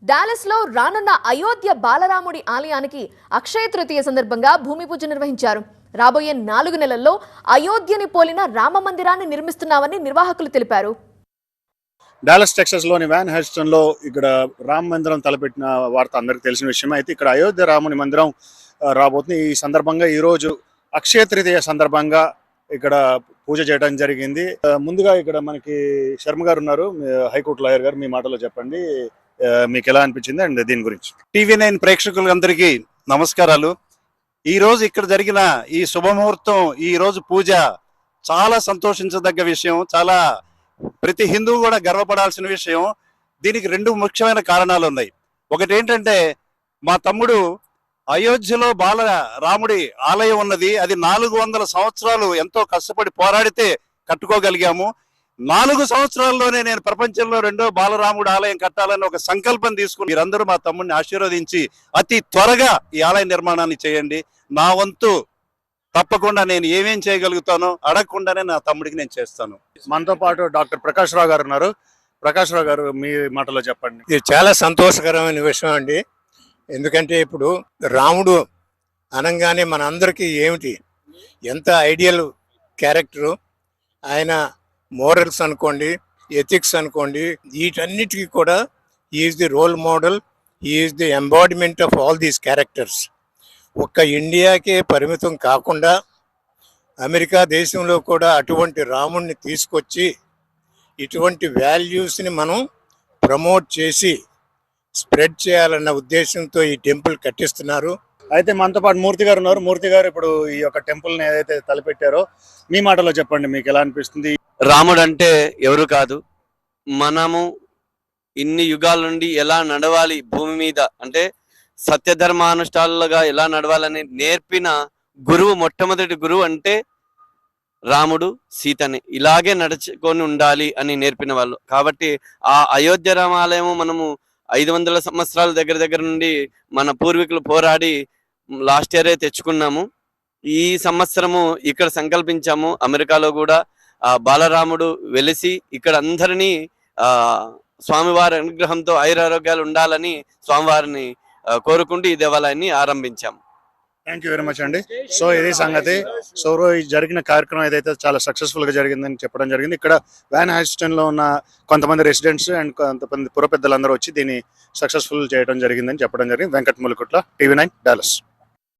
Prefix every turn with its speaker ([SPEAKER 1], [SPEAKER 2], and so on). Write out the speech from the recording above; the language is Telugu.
[SPEAKER 1] డాలస్ లో రానున్న అయోధ్య బాలరాముడి ఆలయానికి అక్షయ తృతీయ సందర్భంగా భూమి పూజ నిర్వహించారు. రాబోయే 4 నెలల్లో అయోధ్యని పోలిన రామ మందిరాన్ని నిర్మిస్తున్నామని నిర్వాహకులు తెలిపారు.
[SPEAKER 2] డాలస్ టెక్సస్ లోని వ్యాన్ హెస్టన్ లో ఇక్కడ రామ మందిరం తలపెట్టిన వార్త అందరికి తెలిసిన విషయం. అయితే ఇక్కడ అయోధ్య రాముని మందిరం రాబోతుంది. ఈ సందర్భంగా ఈ రోజు అక్షయ తృతీయ సందర్భంగా ఇక్కడ పూజ చేయడం జరిగింది. ముందుగా ఇక్కడ మనకి శర్మ గారు ఉన్నారు, హైకోర్టు లాయర్ గారు. మీ మాటలో చెప్పండి, మీకు ఎలా అనిపించింది అండ్ దీని గురించి.
[SPEAKER 3] TV9 ప్రేక్షకులందరికీ నమస్కారాలు. ఈ రోజు ఇక్కడ జరిగిన ఈ శుభముహూర్తం, ఈ రోజు పూజ చాలా సంతోషించదగ్గ విషయం, చాలా ప్రతి హిందువు కూడా గర్వపడాల్సిన విషయం. దీనికి 2 ముఖ్యమైన కారణాలు ఉన్నాయి. ఒకటి ఏంటంటే, మా తమ్ముడు అయోధ్యలో బాల రాముడి ఆలయం ఉన్నది. అది 400 సంవత్సరాలు ఎంతో కష్టపడి పోరాడితే కట్టుకోగలిగాము. 4 సంవత్సరాల్లోనే నేను ప్రపంచంలో 2వ బాలరాముడి ఆలయం కట్టాలని ఒక సంకల్పం తీసుకుని, మీరందరూ మా తమ్ముడిని ఆశీర్వదించి అతి త్వరగా ఈ ఆలయ నిర్మాణాన్ని చేయండి. నా వంతు తప్పకుండా నేను ఏమేం చేయగలుగుతానో అడగకుండానే నా తమ్ముడికి నేను చేస్తాను.
[SPEAKER 2] మనతో పాటు డాక్టర్ ప్రకాష్ రావు గారు ఉన్నారు. ప్రకాష్ రావు గారు, మీ మాటలో చెప్పండి.
[SPEAKER 4] ఇది చాలా సంతోషకరమైన విషయం అండి. ఎందుకంటే ఇప్పుడు రాముడు అనగానే మన అందరికీ ఏమిటి, ఎంత ఐడియల్ క్యారెక్టరు. ఆయన మోరల్స్ అనుకోండి, ఎథిక్స్ అనుకోండి, వీటన్నిటికీ కూడా is the role model, is the embodiment of all these characters. ఒక్క ఇండియాకే పరిమితం కాకుండా అమెరికా దేశంలో కూడా అటువంటి రాముడిని తీసుకొచ్చి ఇటువంటి వాల్యూస్ని మనం ప్రమోట్ చేసి స్ప్రెడ్ చేయాలన్న ఉద్దేశంతో ఈ టెంపుల్ కట్టిస్తున్నారు.
[SPEAKER 2] అయితే మనతో పాటు మూర్తి గారు ఉన్నారు. మూర్తి గారు, ఇప్పుడు ఈ యొక్క టెంపుల్ని ఏదైతే తలపెట్టారో మీ మాటలో చెప్పండి, మీకు ఎలా అనిపిస్తుంది?
[SPEAKER 5] రాముడు అంటే ఎవరు కాదు, మనము ఇన్ని యుగాల నుండి ఎలా నడవాలి భూమి మీద అంటే సత్యధర్మానుష్ఠాలుగా ఎలా నడవాలని నేర్పిన గురువు, మొట్టమొదటి గురువు అంటే రాముడు సీతని ఇలాగే నడుచుకొని ఉండాలి అని నేర్పిన వాళ్ళు. కాబట్టి ఆ అయోధ్య రామాలయము మనము 500 సంవత్సరాల దగ్గర నుండి మన పూర్వీకులు పోరాడి లాస్ట్ ఇయరే తెచ్చుకున్నాము. ఈ సంవత్సరము ఇక్కడ సంకల్పించాము. అమెరికాలో కూడా బాలరాముడు వెలిసి ఇక్కడ అందరినీ స్వామివారి అనుగ్రహంతో ఆయురారోగ్యాలు ఉండాలని స్వామివారిని కోరుకుంటూ ఈ దేవాలయాన్ని ఆరంభించాము.
[SPEAKER 2] థ్యాంక్ యూ వెరీ మచ్ అండి. సో ఇది సంగతి. సో జరిగిన కార్యక్రమం ఏదైతే చాలా సక్సెస్ఫుల్ గా జరిగిందని చెప్పడం జరిగింది. ఇక్కడ వ్యాన్ హెస్టన్ లో ఉన్న కొంతమంది రెసిడెంట్స్ అండ్ కొంతమంది పుర పెద్దలందరూ వచ్చి దీన్ని సక్సెస్ఫుల్ చేయడం జరిగిందని చెప్పడం జరిగింది. Venkat Mulukutla, TV9 Dallas.